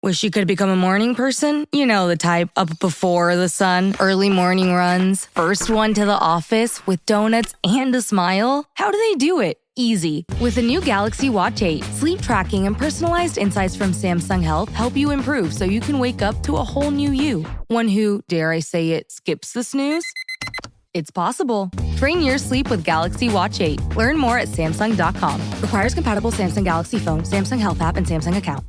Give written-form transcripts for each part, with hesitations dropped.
Wish you could become a morning person? You know the type, up before the sun, early morning runs, first one to the office with donuts and a smile. How do they do it? Easy. With the new Galaxy Watch 8, sleep tracking and personalized insights from Samsung Health help you improve so you can wake up to a whole new you. One who, dare I say it, skips the snooze? It's possible. Train your sleep with Galaxy Watch 8. Learn more at Samsung.com. Requires compatible Samsung Galaxy phone, Samsung Health app, and Samsung account.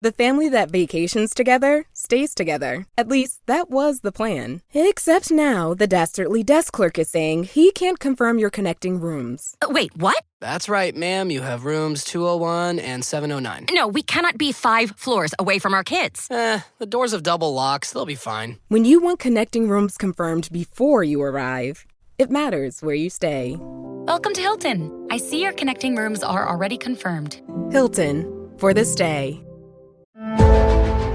The family that vacations together stays together. At least, that was the plan. Except now, the dastardly desk clerk is saying he can't confirm your connecting rooms. Wait, what? That's right, ma'am. You have rooms 201 and 709. No, we cannot be 5 floors away from our kids. The doors have double locks. They'll be fine. When you want connecting rooms confirmed before you arrive, it matters where you stay. Welcome to Hilton. I see your connecting rooms are already confirmed. Hilton, for the stay.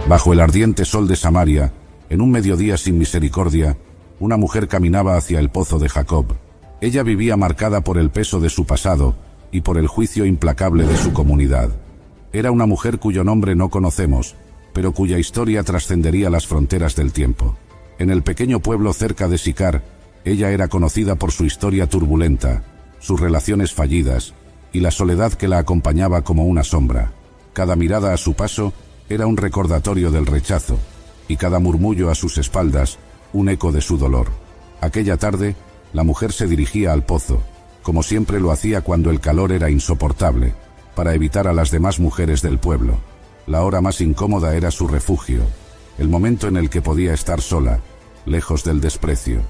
Bajo el ardiente sol de Samaria, en un mediodía sin misericordia, una mujer caminaba hacia el pozo de Jacob. Ella vivía marcada por el peso de su pasado y por el juicio implacable de su comunidad. Era una mujer cuyo nombre no conocemos, pero cuya historia trascendería las fronteras del tiempo. En el pequeño pueblo cerca de Sicar, ella era conocida por su historia turbulenta, sus relaciones fallidas y la soledad que la acompañaba como una sombra. Cada mirada a su paso era un recordatorio del rechazo, y cada murmullo a sus espaldas, un eco de su dolor. Aquella tarde, la mujer se dirigía al pozo, como siempre lo hacía cuando el calor era insoportable, para evitar a las demás mujeres del pueblo. La hora más incómoda era su refugio, el momento en el que podía estar sola, lejos del desprecio.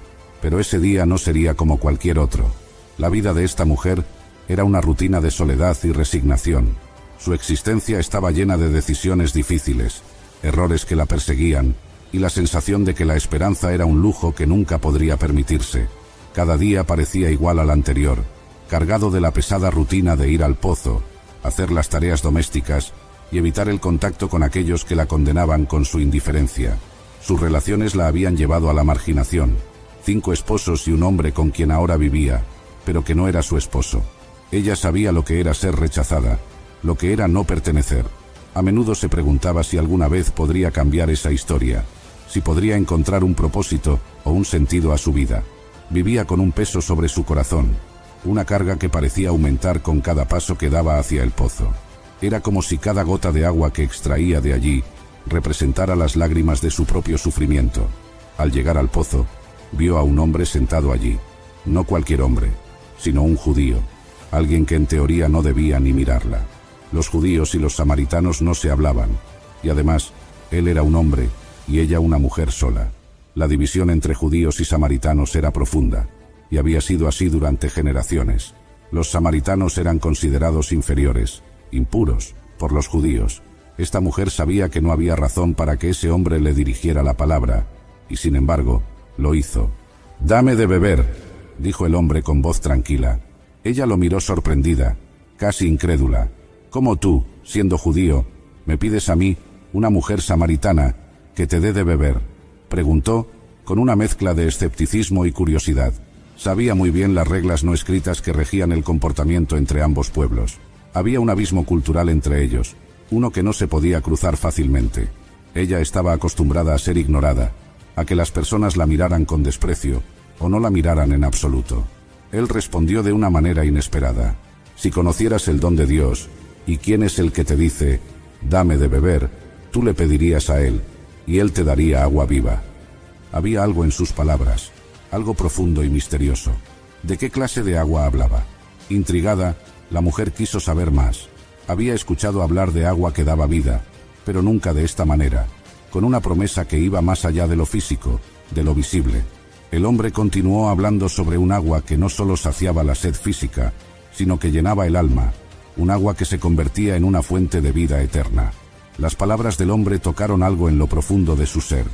Pero ese día no sería como cualquier otro. La vida de esta mujer era una rutina de soledad y resignación. Su existencia estaba llena de decisiones difíciles, errores que la perseguían, y la sensación de que la esperanza era un lujo que nunca podría permitirse. Cada día parecía igual al anterior, cargado de la pesada rutina de ir al pozo, hacer las tareas domésticas y evitar el contacto con aquellos que la condenaban con su indiferencia. Sus relaciones la habían llevado a la marginación. 5 esposos y un hombre con quien ahora vivía, pero que no era su esposo. Ella sabía lo que era ser rechazada, lo que era no pertenecer. A menudo se preguntaba si alguna vez podría cambiar esa historia, si podría encontrar un propósito o un sentido a su vida. Vivía con un peso sobre su corazón, una carga que parecía aumentar con cada paso que daba hacia el pozo. Era como si cada gota de agua que extraía de allí representara las lágrimas de su propio sufrimiento. Al llegar al pozo, vio a un hombre sentado allí. No cualquier hombre, sino un judío, alguien que en teoría no debía ni mirarla. Los judíos y los samaritanos no se hablaban, y además, él era un hombre y ella una mujer sola. La división entre judíos y samaritanos era profunda, y había sido así durante generaciones. Los samaritanos eran considerados inferiores, impuros, por los judíos. Esta mujer sabía que no había razón para que ese hombre le dirigiera la palabra, y sin embargo, lo hizo. «Dame de beber», dijo el hombre con voz tranquila. Ella lo miró sorprendida, casi incrédula. «¿Cómo tú, siendo judío, me pides a mí, una mujer samaritana, que te dé de beber?», preguntó, con una mezcla de escepticismo y curiosidad. Sabía muy bien las reglas no escritas que regían el comportamiento entre ambos pueblos. Había un abismo cultural entre ellos, uno que no se podía cruzar fácilmente. Ella estaba acostumbrada a ser ignorada, a que las personas la miraran con desprecio, o no la miraran en absoluto. Él respondió de una manera inesperada. «Si conocieras el don de Dios, y quién es el que te dice, dame de beber, tú le pedirías a él, y él te daría agua viva». Había algo en sus palabras, algo profundo y misterioso. ¿De qué clase de agua hablaba? Intrigada, la mujer quiso saber más. Había escuchado hablar de agua que daba vida, pero nunca de esta manera, con una promesa que iba más allá de lo físico, de lo visible. El hombre continuó hablando sobre un agua que no solo saciaba la sed física, sino que llenaba el alma, un agua que se convertía en una fuente de vida eterna. Las palabras del hombre tocaron algo en lo profundo de su ser.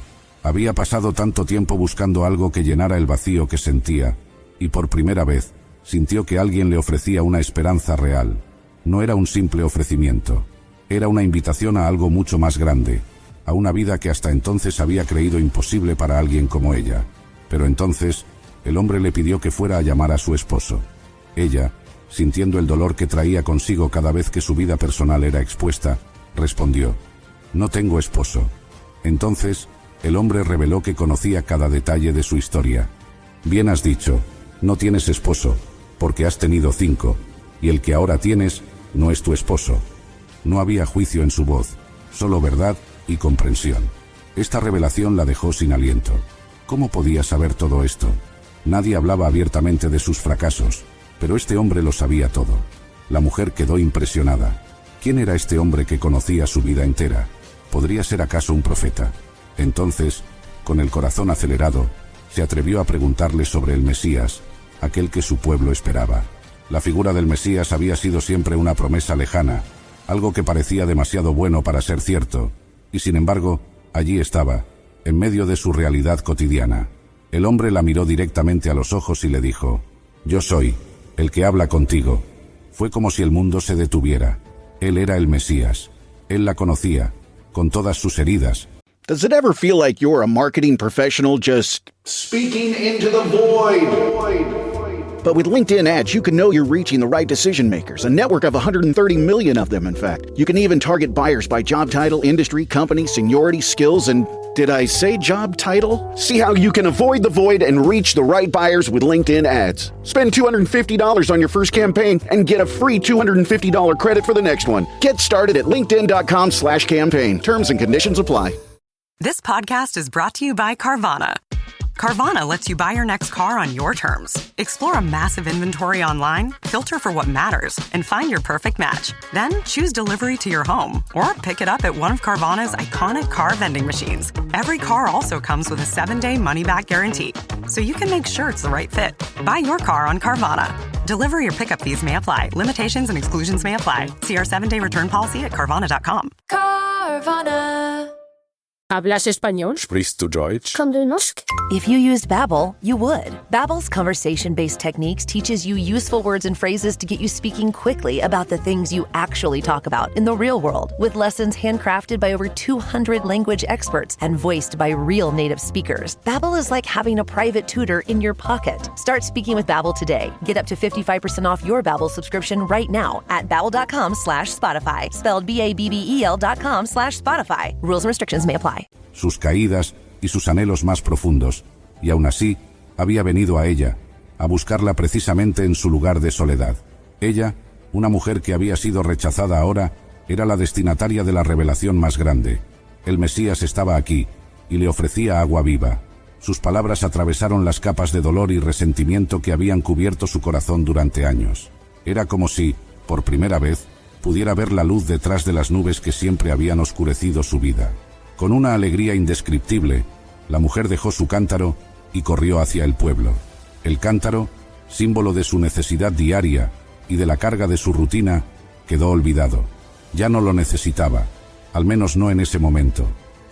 Había pasado tanto tiempo buscando algo que llenara el vacío que sentía, y por primera vez sintió que alguien le ofrecía una esperanza real. No era un simple ofrecimiento, era una invitación a algo mucho más grande, a una vida que hasta entonces había creído imposible para alguien como ella. Pero entonces, el hombre le pidió que fuera a llamar a su esposo. Ella, sintiendo el dolor que traía consigo cada vez que su vida personal era expuesta, respondió: No tengo esposo. Entonces, el hombre reveló que conocía cada detalle de su historia. Bien has dicho, no tienes esposo, porque has tenido 5, y el que ahora tienes no es tu esposo. No había juicio en su voz, solo verdad y comprensión. Esta revelación la dejó sin aliento. ¿Cómo podía saber todo esto? Nadie hablaba abiertamente de sus fracasos, pero este hombre lo sabía todo. La mujer quedó impresionada. ¿Quién era este hombre que conocía su vida entera? ¿Podría ser acaso un profeta? Entonces, con el corazón acelerado, se atrevió a preguntarle sobre el Mesías, aquel que su pueblo esperaba. La figura del Mesías había sido siempre una promesa lejana, algo que parecía demasiado bueno para ser cierto, y sin embargo, allí estaba, en medio de su realidad cotidiana. El hombre la miró directamente a los ojos y le dijo: «Yo soy el que habla contigo». Fue como si el mundo se detuviera. Él era el Mesías. Él la conocía, con todas sus heridas. Does it ever feel like you're a marketing professional just speaking into the void? But with LinkedIn ads, you can know you're reaching the right decision makers, a network of 130 million of them, in fact. You can even target buyers by job title, industry, company, seniority, skills, and did I say job title? See how you can avoid the void and reach the right buyers with LinkedIn ads. Spend $250 on your first campaign and get a free $250 credit for the next one. Get started at linkedin.com/campaign. Terms and conditions apply. This podcast is brought to you by Carvana. Carvana lets you buy your next car on your terms. Explore a massive inventory online, filter for what matters, and find your perfect match. Then choose delivery to your home or pick it up at one of Carvana's iconic car vending machines. Every car also comes with a 7-day money-back guarantee, so you can make sure it's the right fit. Buy your car on Carvana. Delivery or pickup fees may apply. Limitations and exclusions may apply. See our 7-day return policy at Carvana.com. Carvana. ¿Hablas español? Sprichst du Deutsch? Kan du norsk? If you used Babbel, you would. Babbel's conversation-based techniques teaches you useful words and phrases to get you speaking quickly about the things you actually talk about in the real world, with lessons handcrafted by over 200 language experts and voiced by real native speakers. Babbel is like having a private tutor in your pocket. Start speaking with Babbel today. Get up to 55% off your Babbel subscription right now at babbel.com/Spotify. Spelled BABBEL.com/Spotify. Rules and restrictions may apply. Sus caídas y sus anhelos más profundos, y aún así, había venido a ella, a buscarla precisamente en su lugar de soledad. Ella, una mujer que había sido rechazada ahora, era la destinataria de la revelación más grande. El Mesías estaba aquí, y le ofrecía agua viva. Sus palabras atravesaron las capas de dolor y resentimiento que habían cubierto su corazón durante años. Era como si, por primera vez, pudiera ver la luz detrás de las nubes que siempre habían oscurecido su vida. Con una alegría indescriptible, la mujer dejó su cántaro y corrió hacia el pueblo. El cántaro, símbolo de su necesidad diaria y de la carga de su rutina, quedó olvidado. Ya no lo necesitaba, al menos no en ese momento.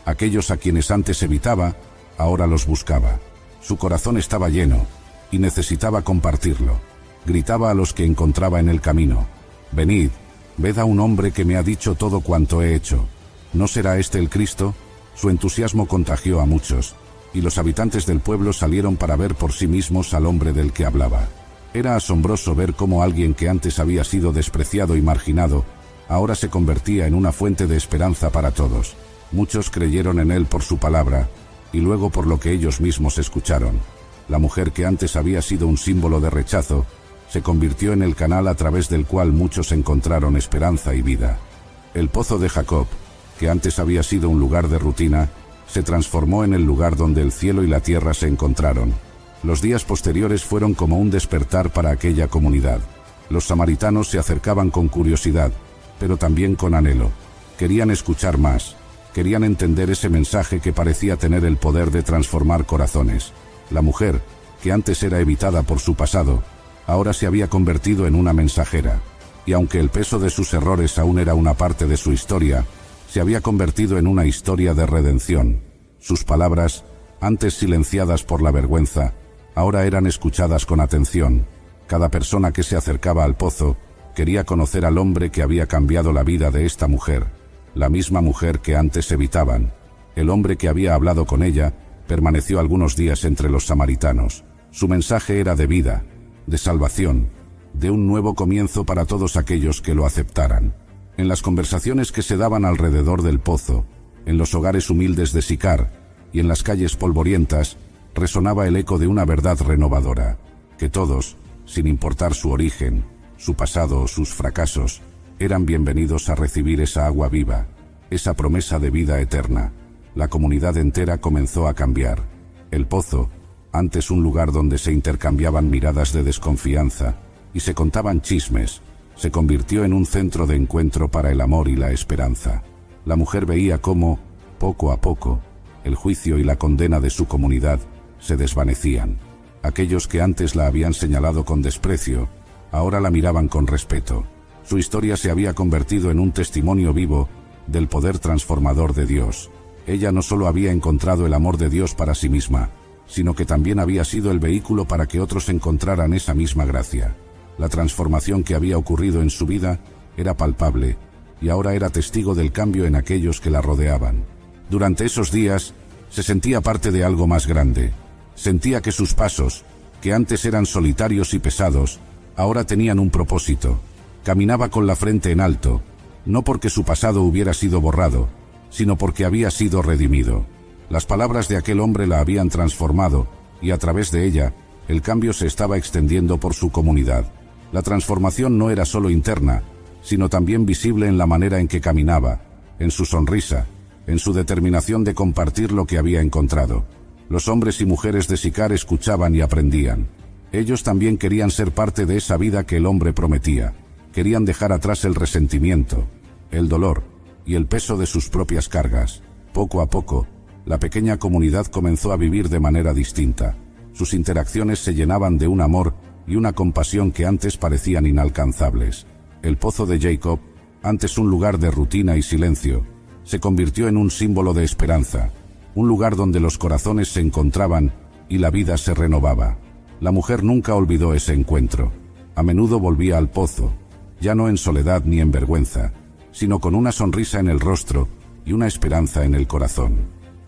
Aquellos a quienes antes evitaba, ahora los buscaba. Su corazón estaba lleno y necesitaba compartirlo. Gritaba a los que encontraba en el camino: «Venid, ved a un hombre que me ha dicho todo cuanto he hecho. ¿No será este el Cristo?». Su entusiasmo contagió a muchos, y los habitantes del pueblo salieron para ver por sí mismos al hombre del que hablaba. Era asombroso ver cómo alguien que antes había sido despreciado y marginado, ahora se convertía en una fuente de esperanza para todos. Muchos creyeron en él por su palabra, y luego por lo que ellos mismos escucharon. La mujer que antes había sido un símbolo de rechazo, se convirtió en el canal a través del cual muchos encontraron esperanza y vida. El pozo de Jacob, que antes había sido un lugar de rutina, se transformó en el lugar donde el cielo y la tierra se encontraron. Los días posteriores fueron como un despertar para aquella comunidad. Los samaritanos se acercaban con curiosidad, pero también con anhelo. Querían escuchar más, querían entender ese mensaje que parecía tener el poder de transformar corazones. La mujer, que antes era evitada por su pasado, ahora se había convertido en una mensajera, y aunque el peso de sus errores aún era una parte de su historia, se había convertido en una historia de redención. Sus palabras, antes silenciadas por la vergüenza, ahora eran escuchadas con atención. Cada persona que se acercaba al pozo quería conocer al hombre que había cambiado la vida de esta mujer, la misma mujer que antes evitaban. El hombre que había hablado con ella permaneció algunos días entre los samaritanos. Su mensaje era de vida, de salvación, de un nuevo comienzo para todos aquellos que lo aceptaran. En las conversaciones que se daban alrededor del pozo, En los hogares humildes de Sicar y en las calles polvorientas resonaba el eco de una verdad renovadora, que todos, sin importar su origen, su pasado o sus fracasos, eran bienvenidos a recibir esa agua viva, esa promesa de vida eterna. La comunidad entera comenzó a cambiar. El pozo, antes un lugar donde se intercambiaban miradas de desconfianza y se contaban chismes, se convirtió en un centro de encuentro para el amor y la esperanza. La mujer veía cómo, poco a poco, el juicio y la condena de su comunidad se desvanecían. Aquellos que antes la habían señalado con desprecio, ahora la miraban con respeto. Su historia se había convertido en un testimonio vivo del poder transformador de Dios. Ella no solo había encontrado el amor de Dios para sí misma, sino que también había sido el vehículo para que otros encontraran esa misma gracia. La transformación que había ocurrido en su vida era palpable, y ahora era testigo del cambio en aquellos que la rodeaban. Durante esos días, se sentía parte de algo más grande. Sentía que sus pasos, que antes eran solitarios y pesados, ahora tenían un propósito. Caminaba con la frente en alto, no porque su pasado hubiera sido borrado, sino porque había sido redimido. Las palabras de aquel hombre la habían transformado, y a través de ella, el cambio se estaba extendiendo por su comunidad. La transformación no era solo interna, sino también visible en la manera en que caminaba, en su sonrisa, en su determinación de compartir lo que había encontrado. Los hombres y mujeres de Sicar escuchaban y aprendían. Ellos también querían ser parte de esa vida que el hombre prometía. Querían dejar atrás el resentimiento, el dolor y el peso de sus propias cargas. Poco a poco, la pequeña comunidad comenzó a vivir de manera distinta. Sus interacciones se llenaban de un amor y una compasión que antes parecían inalcanzables. El pozo de Jacob, antes un lugar de rutina y silencio, se convirtió en un símbolo de esperanza, un lugar donde los corazones se encontraban y la vida se renovaba. La mujer nunca olvidó ese encuentro. A menudo volvía al pozo, ya no en soledad ni en vergüenza, sino con una sonrisa en el rostro y una esperanza en el corazón.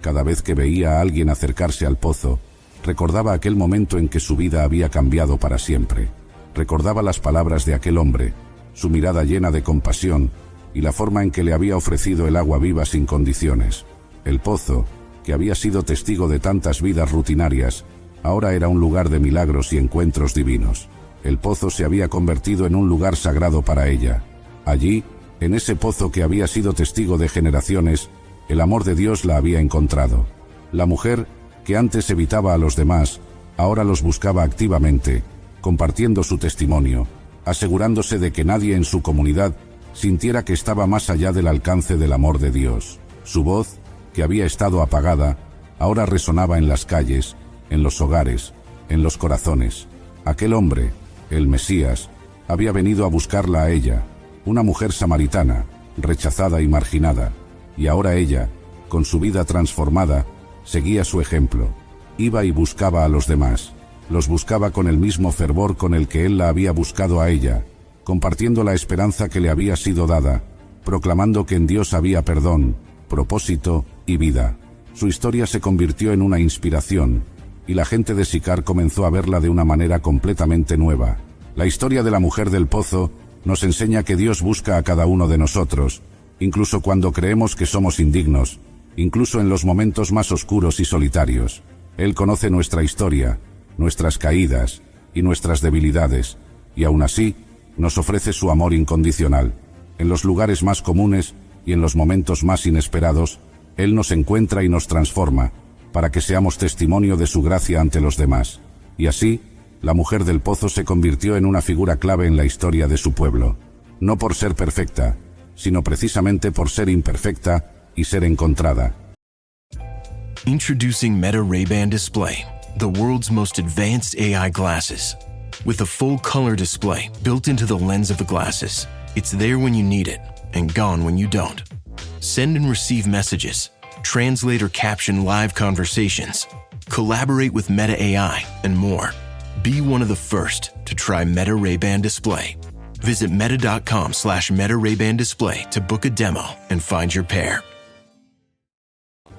Cada vez que veía a alguien acercarse al pozo, recordaba aquel momento en que su vida había cambiado para siempre. Recordaba las palabras de aquel hombre, su mirada llena de compasión y la forma en que le había ofrecido el agua viva sin condiciones. El pozo, que había sido testigo de tantas vidas rutinarias, ahora era un lugar de milagros y encuentros divinos. El pozo se había convertido en un lugar sagrado para ella. Allí, en ese pozo que había sido testigo de generaciones, el amor de Dios la había encontrado. La mujer, que antes evitaba a los demás, ahora los buscaba activamente, compartiendo su testimonio, asegurándose de que nadie en su comunidad sintiera que estaba más allá del alcance del amor de Dios. Su voz, que había estado apagada, ahora resonaba en las calles, en los hogares, en los corazones. Aquel hombre, el Mesías, había venido a buscarla a ella, una mujer samaritana, rechazada y marginada, y ahora ella, con su vida transformada, seguía su ejemplo. Iba y buscaba a los demás. Los buscaba con el mismo fervor con el que él la había buscado a ella, compartiendo la esperanza que le había sido dada, proclamando que en Dios había perdón, propósito y vida. Su historia se convirtió en una inspiración, y la gente de Sicar comenzó a verla de una manera completamente nueva. La historia de la mujer del pozo nos enseña que Dios busca a cada uno de nosotros, incluso cuando creemos que somos indignos, incluso en los momentos más oscuros y solitarios. Él conoce nuestra historia, nuestras caídas y nuestras debilidades, y aún así, nos ofrece su amor incondicional. En los lugares más comunes y en los momentos más inesperados, Él nos encuentra y nos transforma, para que seamos testimonio de su gracia ante los demás. Y así, la mujer del pozo se convirtió en una figura clave en la historia de su pueblo. No por ser perfecta, sino precisamente por ser imperfecta y ser encontrada. Introducing Meta Ray-Ban Display, the world's most advanced AI glasses. With a full color display built into the lens of the glasses, it's there when you need it and gone when you don't. Send and receive messages, translate or caption live conversations, collaborate with Meta AI, and more. Be one of the first to try Meta Ray-Ban Display. Visit meta.com/Meta Ray-Ban Display to book a demo and find your pair.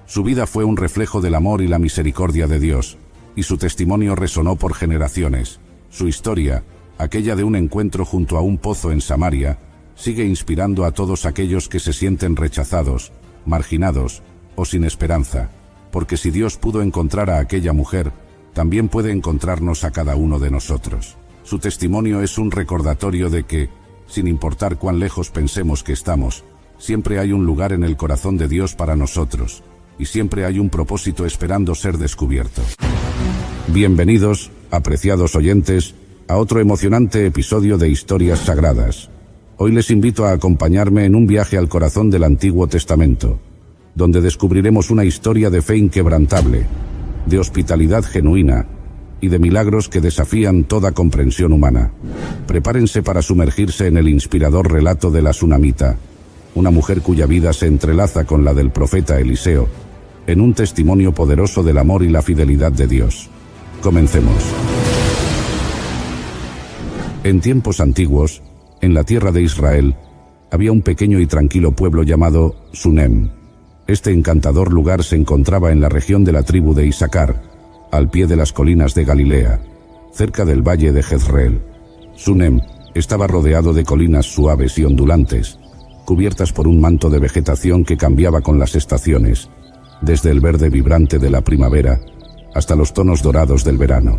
Su vida fue un reflejo del amor y la misericordia de Dios, y su testimonio resonó por generaciones. Su historia, aquella de un encuentro junto a un pozo en Samaria, sigue inspirando a todos aquellos que se sienten rechazados, marginados o sin esperanza, porque si Dios pudo encontrar a aquella mujer, también puede encontrarnos a cada uno de nosotros. Su testimonio es un recordatorio de que, sin importar cuán lejos pensemos que estamos, siempre hay un lugar en el corazón de Dios para nosotros, y siempre hay un propósito esperando ser descubierto. Bienvenidos, apreciados oyentes, a otro emocionante episodio de Historias Sagradas. Hoy les invito a acompañarme en un viaje al corazón del Antiguo Testamento, donde descubriremos una historia de fe inquebrantable, de hospitalidad genuina y de milagros que desafían toda comprensión humana. Prepárense para sumergirse en el inspirador relato de la Sunamita, una mujer cuya vida se entrelaza con la del profeta Eliseo, en un testimonio poderoso del amor y la fidelidad de Dios. Comencemos. En tiempos antiguos, en la tierra de Israel, había un pequeño y tranquilo pueblo llamado Sunem. Este encantador lugar se encontraba en la región de la tribu de Isaacar, al pie de las colinas de Galilea, cerca del valle de Jezreel. Sunem estaba rodeado de colinas suaves y ondulantes, cubiertas por un manto de vegetación que cambiaba con las estaciones, desde el verde vibrante de la primavera hasta los tonos dorados del verano.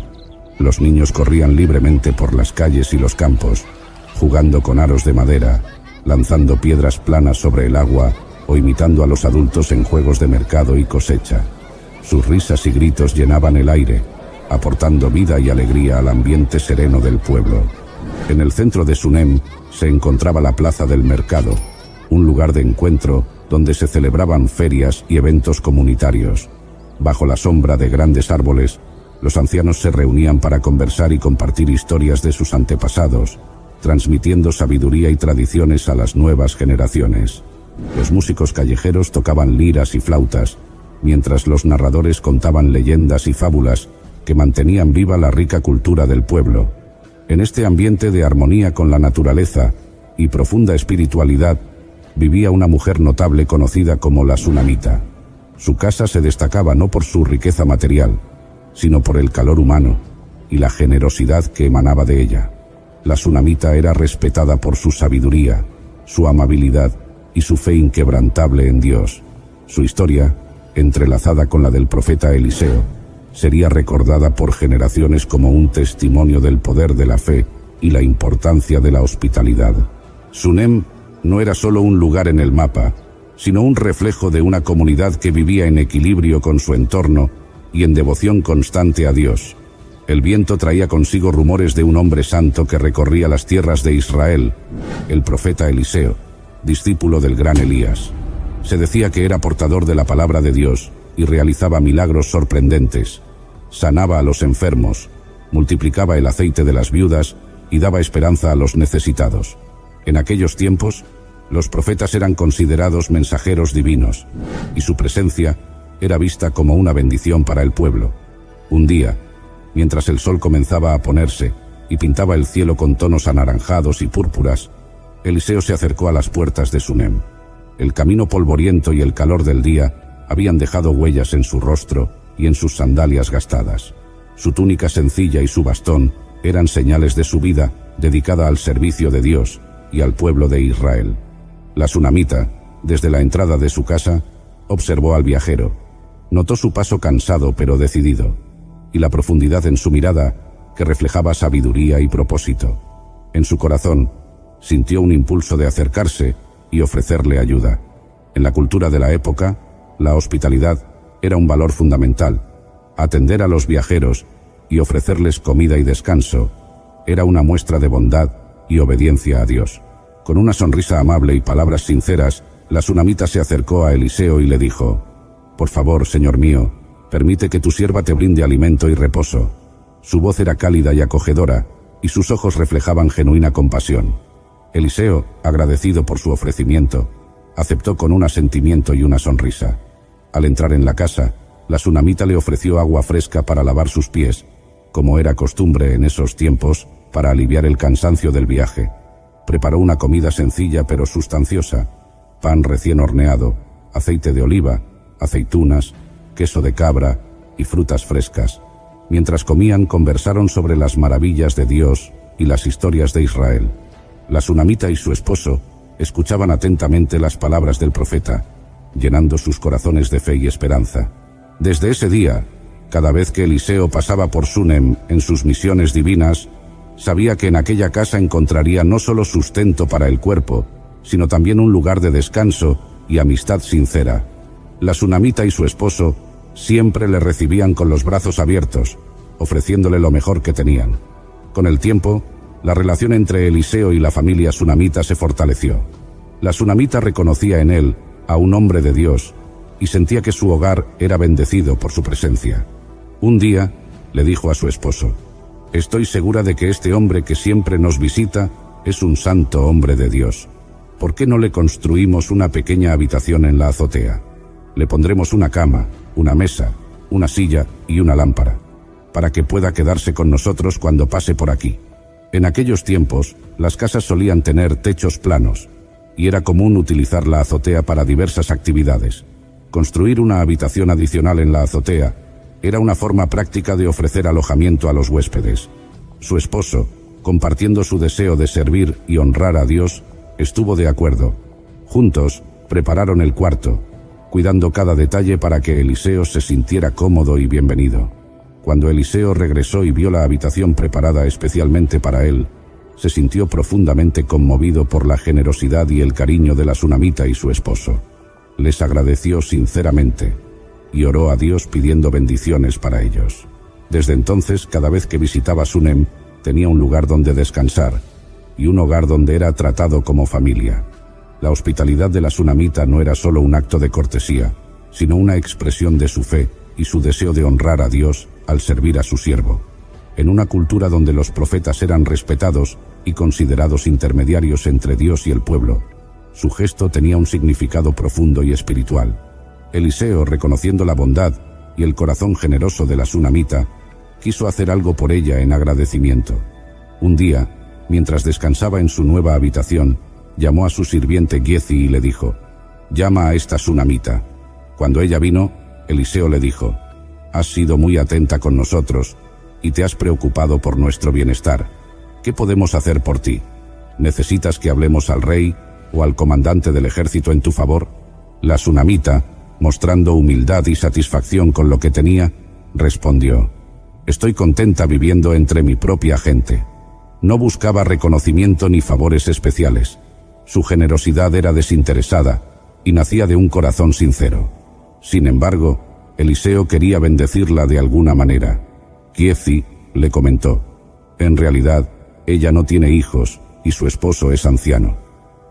Los niños corrían libremente por las calles y los campos, jugando con aros de madera, lanzando piedras planas sobre el agua o imitando a los adultos en juegos de mercado y cosecha. Sus risas y gritos llenaban el aire, aportando vida y alegría al ambiente sereno del pueblo. En el centro de Sunem se encontraba la plaza del mercado, un lugar de encuentro donde se celebraban ferias y eventos comunitarios. Bajo la sombra de grandes árboles, los ancianos se reunían para conversar y compartir historias de sus antepasados, transmitiendo sabiduría y tradiciones a las nuevas generaciones. Los músicos callejeros tocaban liras y flautas, mientras los narradores contaban leyendas y fábulas que mantenían viva la rica cultura del pueblo. En este ambiente de armonía con la naturaleza y profunda espiritualidad, vivía una mujer notable conocida como la Sunamita. Su casa se destacaba no por su riqueza material, sino por el calor humano y la generosidad que emanaba de ella. La Sunamita era respetada por su sabiduría, su amabilidad y su fe inquebrantable en Dios. Su historia, entrelazada con la del profeta Eliseo, sería recordada por generaciones como un testimonio del poder de la fe y la importancia de la hospitalidad. Sunem no era solo un lugar en el mapa, sino un reflejo de una comunidad que vivía en equilibrio con su entorno y en devoción constante a Dios. El viento traía consigo rumores de un hombre santo que recorría las tierras de Israel, el profeta Eliseo, discípulo del gran Elías. Se decía que era portador de la palabra de Dios y realizaba milagros sorprendentes. Sanaba a los enfermos, multiplicaba el aceite de las viudas y daba esperanza a los necesitados. En aquellos tiempos, los profetas eran considerados mensajeros divinos, y su presencia era vista como una bendición para el pueblo. Un día, mientras el sol comenzaba a ponerse y pintaba el cielo con tonos anaranjados y púrpuras, Eliseo se acercó a las puertas de Sunem. El camino polvoriento y el calor del día habían dejado huellas en su rostro y en sus sandalias gastadas. Su túnica sencilla y su bastón eran señales de su vida dedicada al servicio de Dios y al pueblo de Israel. La Sunamita, desde la entrada de su casa, observó al viajero. Notó su paso cansado pero decidido, y la profundidad en su mirada que reflejaba sabiduría y propósito. En su corazón, sintió un impulso de acercarse y ofrecerle ayuda. En la cultura de la época, la hospitalidad era un valor fundamental. Atender a los viajeros y ofrecerles comida y descanso era una muestra de bondad y obediencia a Dios. Con una sonrisa amable y palabras sinceras, la Sunamita se acercó a Eliseo y le dijo: «Por favor, señor mío, permite que tu sierva te brinde alimento y reposo». Su voz era cálida y acogedora, y sus ojos reflejaban genuina compasión. Eliseo, agradecido por su ofrecimiento, aceptó con un asentimiento y una sonrisa. Al entrar en la casa, la Sunamita le ofreció agua fresca para lavar sus pies, como era costumbre en esos tiempos, para aliviar el cansancio del viaje. Preparó una comida sencilla pero sustanciosa: pan recién horneado, aceite de oliva, aceitunas, queso de cabra y frutas frescas. Mientras comían, conversaron sobre las maravillas de Dios y las historias de Israel. La Sunamita y su esposo escuchaban atentamente las palabras del profeta, llenando sus corazones de fe y esperanza. Desde ese día, cada vez que Eliseo pasaba por Súnem en sus misiones divinas, sabía que en aquella casa encontraría no solo sustento para el cuerpo, sino también un lugar de descanso y amistad sincera. La sunamita y su esposo siempre le recibían con los brazos abiertos, ofreciéndole lo mejor que tenían. Con el tiempo, la relación entre Eliseo y la familia sunamita se fortaleció. La sunamita reconocía en él a un hombre de Dios y sentía que su hogar era bendecido por su presencia. Un día le dijo a su esposo: «Estoy segura de que este hombre que siempre nos visita es un santo hombre de Dios. ¿Por qué no le construimos una pequeña habitación en la azotea? Le pondremos una cama, una mesa, una silla y una lámpara, para que pueda quedarse con nosotros cuando pase por aquí». En aquellos tiempos, las casas solían tener techos planos, y era común utilizar la azotea para diversas actividades. Construir una habitación adicional en la azotea era una forma práctica de ofrecer alojamiento a los huéspedes. Su esposo, compartiendo su deseo de servir y honrar a Dios, estuvo de acuerdo. Juntos, prepararon el cuarto, cuidando cada detalle para que Eliseo se sintiera cómodo y bienvenido. Cuando Eliseo regresó y vio la habitación preparada especialmente para él, se sintió profundamente conmovido por la generosidad y el cariño de la sunamita y su esposo. Les agradeció sinceramente y oró a Dios pidiendo bendiciones para ellos. Desde entonces, cada vez que visitaba Súnem, tenía un lugar donde descansar y un hogar donde era tratado como familia. La hospitalidad de la sunamita no era solo un acto de cortesía, sino una expresión de su fe y su deseo de honrar a Dios al servir a su siervo. En una cultura donde los profetas eran respetados y considerados intermediarios entre Dios y el pueblo, su gesto tenía un significado profundo y espiritual. Eliseo, reconociendo la bondad y el corazón generoso de la sunamita, quiso hacer algo por ella en agradecimiento. Un día, mientras descansaba en su nueva habitación, llamó a su sirviente Giezi y le dijo: «Llama a esta sunamita». Cuando ella vino, Eliseo le dijo: «Has sido muy atenta con nosotros y te has preocupado por nuestro bienestar. ¿Qué podemos hacer por ti? ¿Necesitas que hablemos al rey o al comandante del ejército en tu favor?» La sunamita, mostrando humildad y satisfacción con lo que tenía, respondió: «Estoy contenta viviendo entre mi propia gente». No buscaba reconocimiento ni favores especiales. Su generosidad era desinteresada y nacía de un corazón sincero. Sin embargo, Eliseo quería bendecirla de alguna manera. Giezi le comentó: «En realidad, ella no tiene hijos y su esposo es anciano».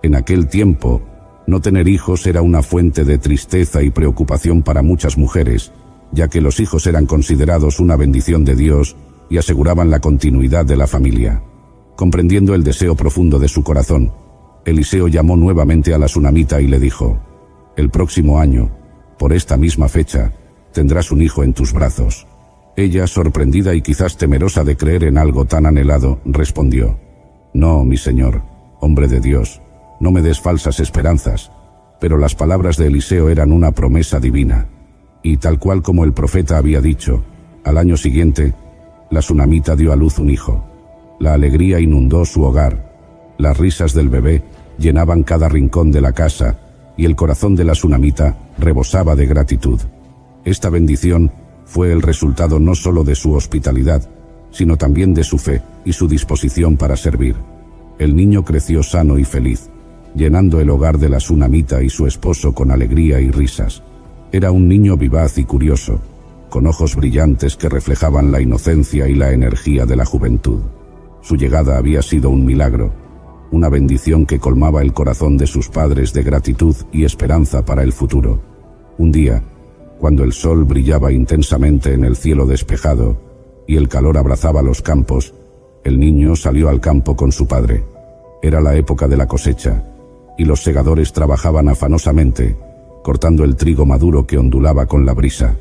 En aquel tiempo, no tener hijos era una fuente de tristeza y preocupación para muchas mujeres, ya que los hijos eran considerados una bendición de Dios y aseguraban la continuidad de la familia. Comprendiendo el deseo profundo de su corazón, Eliseo llamó nuevamente a la sunamita y le dijo: «El próximo año, por esta misma fecha, tendrás un hijo en tus brazos». Ella, sorprendida y quizás temerosa de creer en algo tan anhelado, respondió: «No, mi señor, hombre de Dios, no me des falsas esperanzas». Pero las palabras de Eliseo eran una promesa divina. Y tal cual como el profeta había dicho, al año siguiente, la sunamita dio a luz un hijo. La alegría inundó su hogar. Las risas del bebé llenaban cada rincón de la casa y el corazón de la sunamita rebosaba de gratitud. Esta bendición fue el resultado no solo de su hospitalidad, sino también de su fe y su disposición para servir. El niño creció sano y feliz, llenando el hogar de la sunamita y su esposo con alegría y risas. Era un niño vivaz y curioso, con ojos brillantes que reflejaban la inocencia y la energía de la juventud. Su llegada había sido un milagro, una bendición que colmaba el corazón de sus padres de gratitud y esperanza para el futuro. Un día, cuando el sol brillaba intensamente en el cielo despejado y el calor abrazaba los campos, el niño salió al campo con su padre. Era la época de la cosecha, y los segadores trabajaban afanosamente, cortando el trigo maduro que ondulaba con la brisa.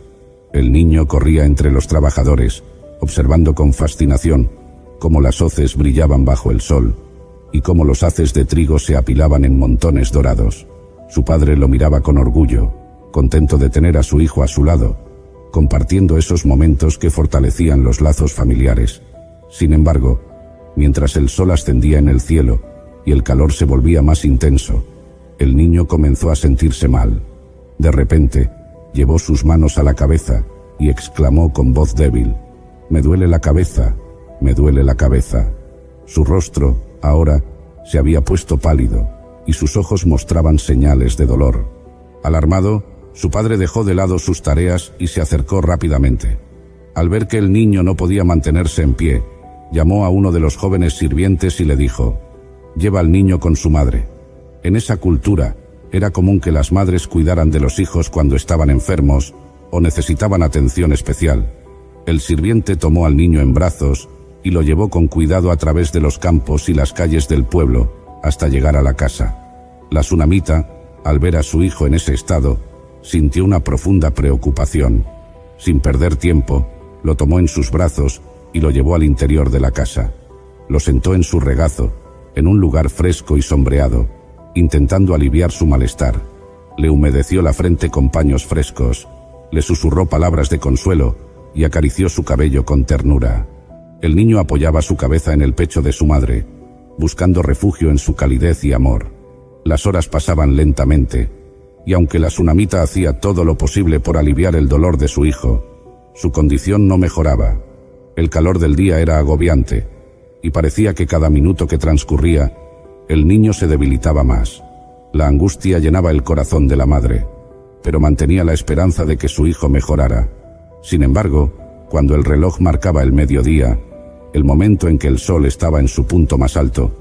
El niño corría entre los trabajadores, observando con fascinación cómo las hoces brillaban bajo el sol y cómo los haces de trigo se apilaban en montones dorados. Su padre lo miraba con orgullo, contento de tener a su hijo a su lado, compartiendo esos momentos que fortalecían los lazos familiares. Sin embargo, mientras el sol ascendía en el cielo y el calor se volvía más intenso, el niño comenzó a sentirse mal. De repente, llevó sus manos a la cabeza y exclamó con voz débil: «Me duele la cabeza, me duele la cabeza». Su rostro, ahora, se había puesto pálido y sus ojos mostraban señales de dolor. Alarmado, su padre dejó de lado sus tareas y se acercó rápidamente. Al ver que el niño no podía mantenerse en pie, llamó a uno de los jóvenes sirvientes y le dijo: «Lleva al niño con su madre». En esa cultura, era común que las madres cuidaran de los hijos cuando estaban enfermos o necesitaban atención especial. El sirviente tomó al niño en brazos y lo llevó con cuidado a través de los campos y las calles del pueblo hasta llegar a la casa. La tsunamita, al ver a su hijo en ese estado, sintió una profunda preocupación. Sin perder tiempo, lo tomó en sus brazos y lo llevó al interior de la casa. Lo sentó en su regazo, en un lugar fresco y sombreado, intentando aliviar su malestar. Le humedeció la frente con paños frescos, le susurró palabras de consuelo y acarició su cabello con ternura. El niño apoyaba su cabeza en el pecho de su madre, buscando refugio en su calidez y amor. Las horas pasaban lentamente, y aunque la tsunamita hacía todo lo posible por aliviar el dolor de su hijo, su condición no mejoraba. El calor del día era agobiante, y parecía que cada minuto que transcurría, el niño se debilitaba más. La angustia llenaba el corazón de la madre, pero mantenía la esperanza de que su hijo mejorara. Sin embargo, cuando el reloj marcaba el mediodía, el momento en que el sol estaba en su punto más alto,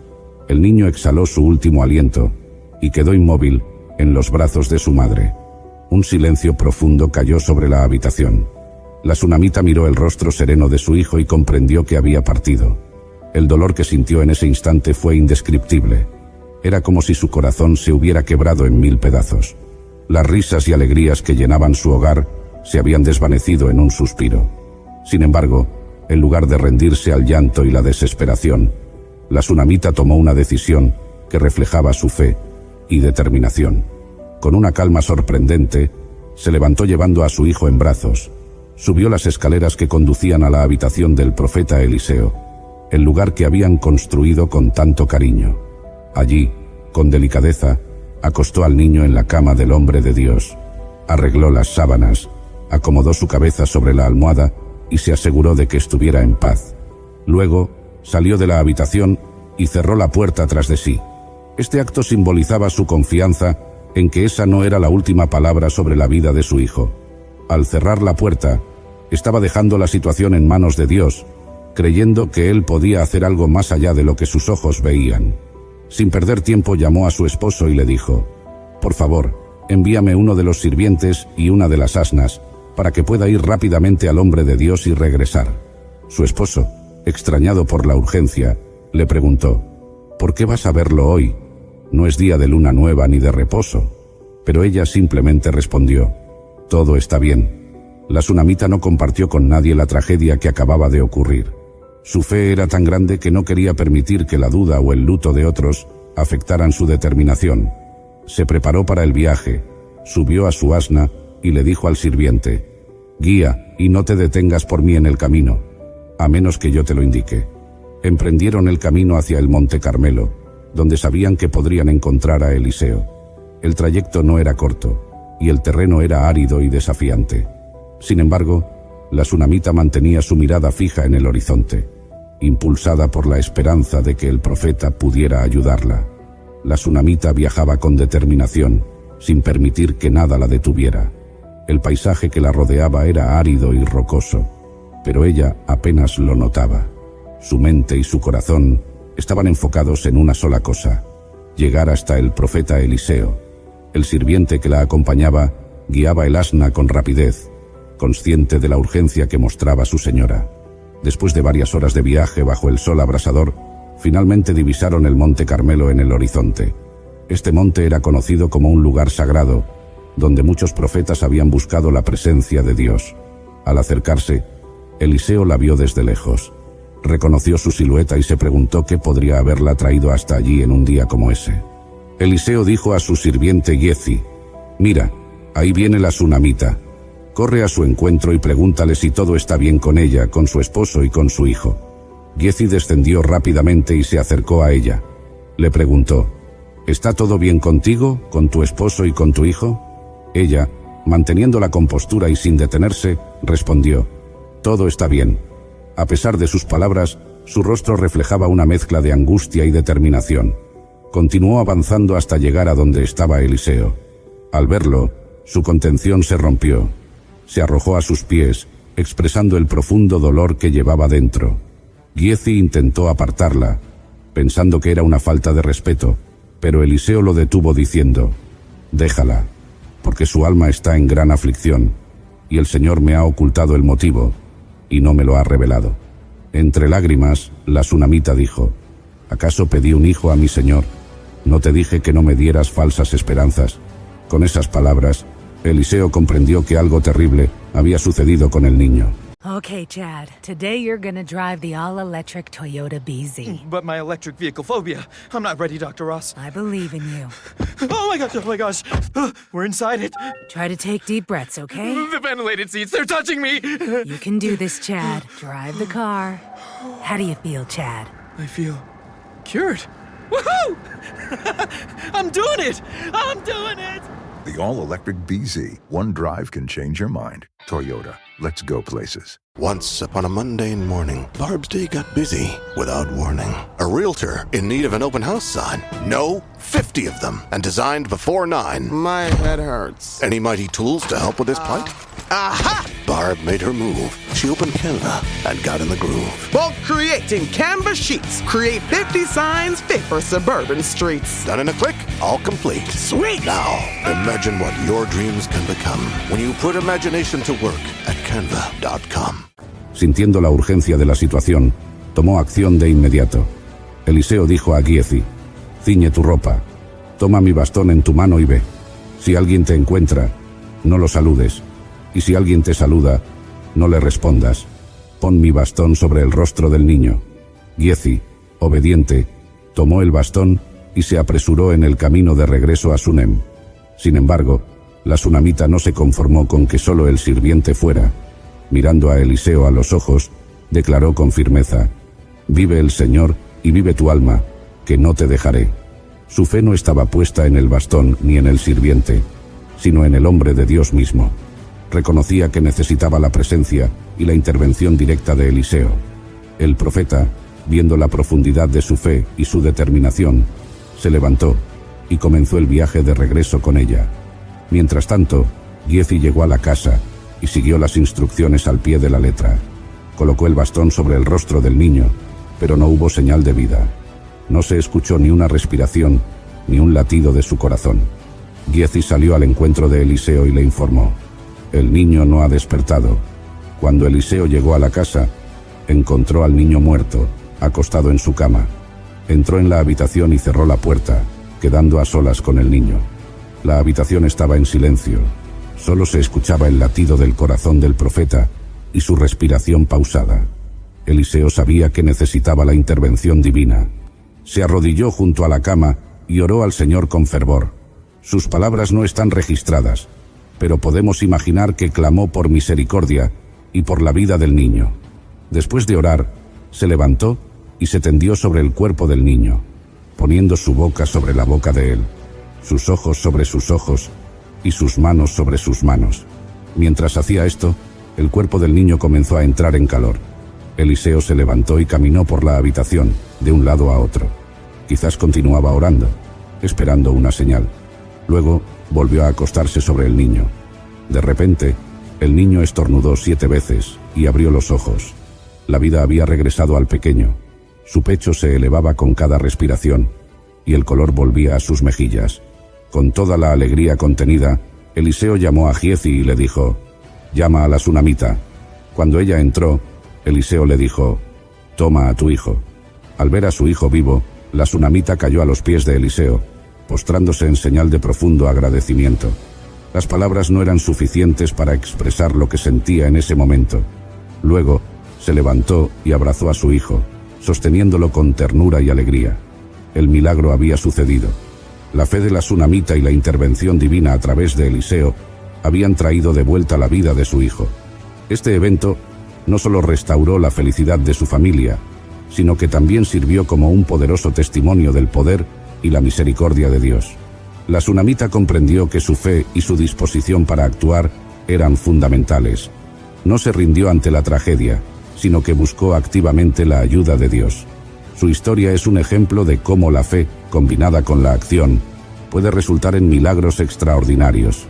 el niño exhaló su último aliento y quedó inmóvil en los brazos de su madre. Un silencio profundo cayó sobre la habitación. La tsunamita miró el rostro sereno de su hijo y comprendió que había partido. El dolor que sintió en ese instante fue indescriptible. Era como si su corazón se hubiera quebrado en 1000 pedazos. Las risas y alegrías que llenaban su hogar se habían desvanecido en un suspiro. Sin embargo, en lugar de rendirse al llanto y la desesperación, la tsunamita tomó una decisión que reflejaba su fe y determinación. Con una calma sorprendente, se levantó llevando a su hijo en brazos. Subió las escaleras que conducían a la habitación del profeta Eliseo, el lugar que habían construido con tanto cariño. Allí, con delicadeza, acostó al niño en la cama del hombre de Dios. Arregló las sábanas, acomodó su cabeza sobre la almohada y se aseguró de que estuviera en paz. Luego, salió de la habitación y cerró la puerta tras de sí. Este acto simbolizaba su confianza en que esa no era la última palabra sobre la vida de su hijo. Al cerrar la puerta, estaba dejando la situación en manos de Dios, creyendo que él podía hacer algo más allá de lo que sus ojos veían. Sin perder tiempo llamó a su esposo y le dijo: «Por favor, envíame uno de los sirvientes y una de las asnas, para que pueda ir rápidamente al hombre de Dios y regresar». Su esposo, extrañado por la urgencia, le preguntó: «¿Por qué vas a verlo hoy? No es día de luna nueva ni de reposo». Pero ella simplemente respondió: «Todo está bien». La tsunamita no compartió con nadie la tragedia que acababa de ocurrir. Su fe era tan grande que no quería permitir que la duda o el luto de otros afectaran su determinación. Se preparó para el viaje, subió a su asna y le dijo al sirviente: «Guía, y no te detengas por mí en el camino, a menos que yo te lo indique». Emprendieron el camino hacia el Monte Carmelo, donde sabían que podrían encontrar a Eliseo. El trayecto no era corto, y el terreno era árido y desafiante. Sin embargo, la tsunamita mantenía su mirada fija en el horizonte, impulsada por la esperanza de que el profeta pudiera ayudarla. La tsunamita viajaba con determinación, sin permitir que nada la detuviera. El paisaje que la rodeaba era árido y rocoso, pero ella apenas lo notaba. Su mente y su corazón estaban enfocados en una sola cosa: llegar hasta el profeta Eliseo. El sirviente que la acompañaba guiaba el asna con rapidez, consciente de la urgencia que mostraba su señora. Después de varias horas de viaje bajo el sol abrasador, finalmente divisaron el Monte Carmelo en el horizonte. Este monte era conocido como un lugar sagrado, donde muchos profetas habían buscado la presencia de Dios. Al acercarse, Eliseo la vio desde lejos. Reconoció su silueta y se preguntó qué podría haberla traído hasta allí en un día como ese. Eliseo dijo a su sirviente Giezi: «Mira, ahí viene la tsunamita. Corre a su encuentro y pregúntale si todo está bien con ella, con su esposo y con su hijo». Giezi descendió rápidamente y se acercó a ella. Le preguntó: «¿Está todo bien contigo, con tu esposo y con tu hijo?». Ella, manteniendo la compostura y sin detenerse, respondió: «Todo está bien». A pesar de sus palabras, su rostro reflejaba una mezcla de angustia y determinación. Continuó avanzando hasta llegar a donde estaba Eliseo. Al verlo, su contención se rompió. Se arrojó a sus pies, expresando el profundo dolor que llevaba dentro. Giezi intentó apartarla, pensando que era una falta de respeto, pero Eliseo lo detuvo diciendo: «Déjala, porque su alma está en gran aflicción, y el Señor me ha ocultado el motivo, y no me lo ha revelado». Entre lágrimas, la sunamita dijo: «¿Acaso pedí un hijo a mi Señor? ¿No te dije que no me dieras falsas esperanzas?». Con esas palabras, Eliseo comprendió que algo terrible había sucedido con el niño. Okay, Chad. Today you're gonna drive the all-electric Toyota BZ. But my electric vehicle phobia. I'm not ready, Dr. Ross. I believe in you. Oh my gosh. We're inside it. Try to take deep breaths, okay? The ventilated seats, they're touching me. You can do this, Chad. Drive the car. How do you feel, Chad? I feel cured. Woohoo! I'm doing it! The all-electric BZ. One drive can change your mind. Toyota. Let's go places. Once upon a mundane morning, Barb's day got busy without warning. A realtor in need of an open house sign. No, 50 of them, and designed before 9. My head hurts. Any mighty tools to help with this plight? Aha! Barb made her move. She opened Canva and got in the groove. Bulk creating Canva sheets. Create 50 signs fit for suburban streets. Done in a click, all complete. Sweet! Now, imagine what your dreams can become when you put imagination to work at canva.com. Sintiendo la urgencia de la situación, tomó acción de inmediato. Eliseo dijo a Giezi: «Ciñe tu ropa, toma mi bastón en tu mano y ve. Si alguien te encuentra, no lo saludes, y si alguien te saluda, no le respondas. Pon mi bastón sobre el rostro del niño». Giezi, obediente, tomó el bastón y se apresuró en el camino de regreso a Sunem. Sin embargo, la sunamita no se conformó con que solo el sirviente fuera. Mirando a Eliseo a los ojos, declaró con firmeza: «Vive el Señor y vive tu alma, que no te dejaré». Su fe no estaba puesta en el bastón ni en el sirviente, sino en el hombre de Dios mismo. Reconocía que necesitaba la presencia y la intervención directa de Eliseo. El profeta, viendo la profundidad de su fe y su determinación, se levantó y comenzó el viaje de regreso con ella. Mientras tanto, Giezi llegó a la casa y siguió las instrucciones al pie de la letra. Colocó el bastón sobre el rostro del niño, pero no hubo señal de vida. No se escuchó ni una respiración, ni un latido de su corazón. Giezi salió al encuentro de Eliseo y le informó: «El niño no ha despertado». Cuando Eliseo llegó a la casa, encontró al niño muerto, acostado en su cama. Entró en la habitación y cerró la puerta, quedando a solas con el niño. La habitación estaba en silencio. Solo se escuchaba el latido del corazón del profeta y su respiración pausada. Eliseo sabía que necesitaba la intervención divina. Se arrodilló junto a la cama y oró al Señor con fervor. Sus palabras no están registradas, pero podemos imaginar que clamó por misericordia y por la vida del niño. Después de orar, se levantó y se tendió sobre el cuerpo del niño, poniendo su boca sobre la boca de él, sus ojos sobre sus ojos y sus manos sobre sus manos. Mientras hacía esto, el cuerpo del niño comenzó a entrar en calor. Eliseo se levantó y caminó por la habitación, de un lado a otro. Quizás continuaba orando, esperando una señal. Luego, volvió a acostarse sobre el niño. De repente, el niño estornudó 7 veces y abrió los ojos. La vida había regresado al pequeño. Su pecho se elevaba con cada respiración y el color volvía a sus mejillas. Con toda la alegría contenida, Eliseo llamó a Giezi y le dijo: «Llama a la sunamita». Cuando ella entró, Eliseo le dijo: «Toma a tu hijo». Al ver a su hijo vivo, la sunamita cayó a los pies de Eliseo, postrándose en señal de profundo agradecimiento. Las palabras no eran suficientes para expresar lo que sentía en ese momento. Luego, se levantó y abrazó a su hijo, sosteniéndolo con ternura y alegría. El milagro había sucedido. La fe de la sunamita y la intervención divina a través de Eliseo habían traído de vuelta la vida de su hijo. Este evento no solo restauró la felicidad de su familia, sino que también sirvió como un poderoso testimonio del poder y la misericordia de Dios. La tsunamita comprendió que su fe y su disposición para actuar eran fundamentales. No se rindió ante la tragedia, sino que buscó activamente la ayuda de Dios. Su historia es un ejemplo de cómo la fe, combinada con la acción, puede resultar en milagros extraordinarios.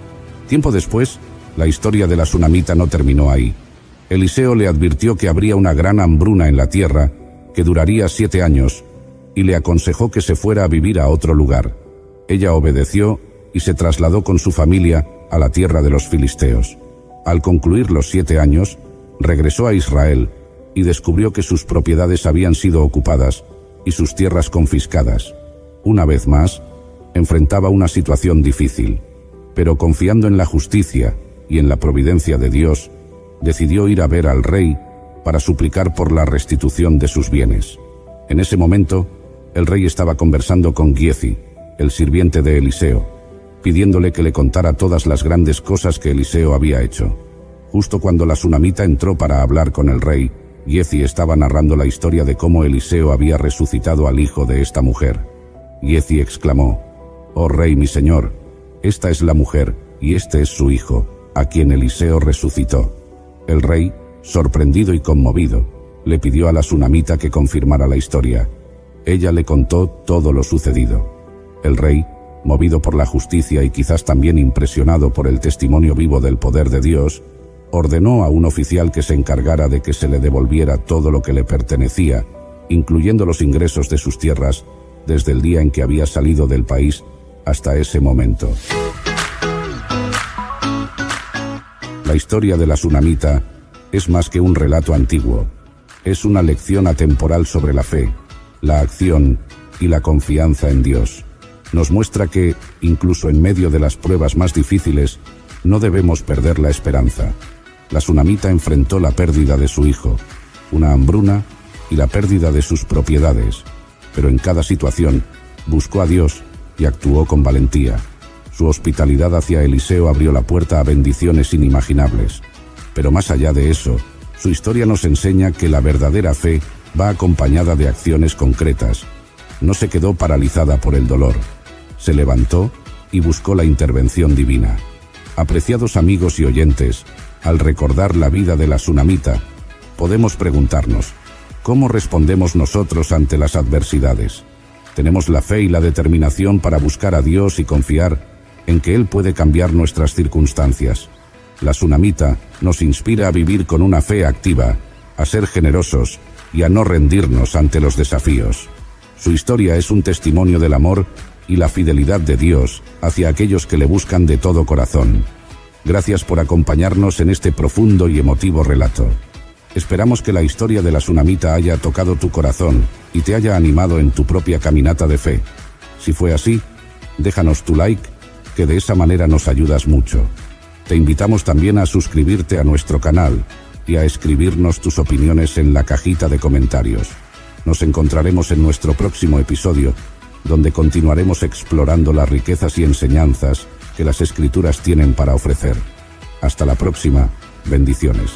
Tiempo después, la historia de la tsunamita no terminó ahí. Eliseo le advirtió que habría una gran hambruna en la tierra, que duraría 7 años, y le aconsejó que se fuera a vivir a otro lugar. Ella obedeció y se trasladó con su familia a la tierra de los filisteos. Al concluir los 7 años, regresó a Israel y descubrió que sus propiedades habían sido ocupadas y sus tierras confiscadas. Una vez más, enfrentaba una situación difícil, pero confiando en la justicia y en la providencia de Dios, decidió ir a ver al rey para suplicar por la restitución de sus bienes. En ese momento, el rey estaba conversando con Giezi, el sirviente de Eliseo, pidiéndole que le contara todas las grandes cosas que Eliseo había hecho. Justo cuando la tsunamita entró para hablar con el rey, Giezi estaba narrando la historia de cómo Eliseo había resucitado al hijo de esta mujer. Giezi exclamó: «Oh rey, mi señor, esta es la mujer y este es su hijo, a quien Eliseo resucitó». El rey, sorprendido y conmovido, le pidió a la tsunamita que confirmara la historia. Ella le contó todo lo sucedido. El rey, movido por la justicia y quizás también impresionado por el testimonio vivo del poder de Dios, ordenó a un oficial que se encargara de que se le devolviera todo lo que le pertenecía, incluyendo los ingresos de sus tierras, desde el día en que había salido del país hasta ese momento. La historia de la tsunamita es más que un relato antiguo. Es una lección atemporal sobre la fe, la acción y la confianza en Dios. Nos muestra que, incluso en medio de las pruebas más difíciles, no debemos perder la esperanza. La tsunamita enfrentó la pérdida de su hijo, una hambruna y la pérdida de sus propiedades, pero en cada situación buscó a Dios y actuó con valentía. Su hospitalidad hacia Eliseo abrió la puerta a bendiciones inimaginables. Pero más allá de eso, su historia nos enseña que la verdadera fe va acompañada de acciones concretas. No se quedó paralizada por el dolor. Se levantó y buscó la intervención divina. Apreciados amigos y oyentes, al recordar la vida de la tsunamita, podemos preguntarnos: ¿cómo respondemos nosotros ante las adversidades? ¿Tenemos la fe y la determinación para buscar a Dios y confiar en que Él puede cambiar nuestras circunstancias? La tsunamita nos inspira a vivir con una fe activa, a ser generosos y a no rendirnos ante los desafíos. Su historia es un testimonio del amor y la fidelidad de Dios hacia aquellos que le buscan de todo corazón. Gracias por acompañarnos en este profundo y emotivo relato. Esperamos que la historia de la tsunamita haya tocado tu corazón y te haya animado en tu propia caminata de fe. Si fue así, déjanos tu like, que de esa manera nos ayudas mucho. Te invitamos también a suscribirte a nuestro canal y a escribirnos tus opiniones en la cajita de comentarios. Nos encontraremos en nuestro próximo episodio, donde continuaremos explorando las riquezas y enseñanzas que las Escrituras tienen para ofrecer. Hasta la próxima. Bendiciones.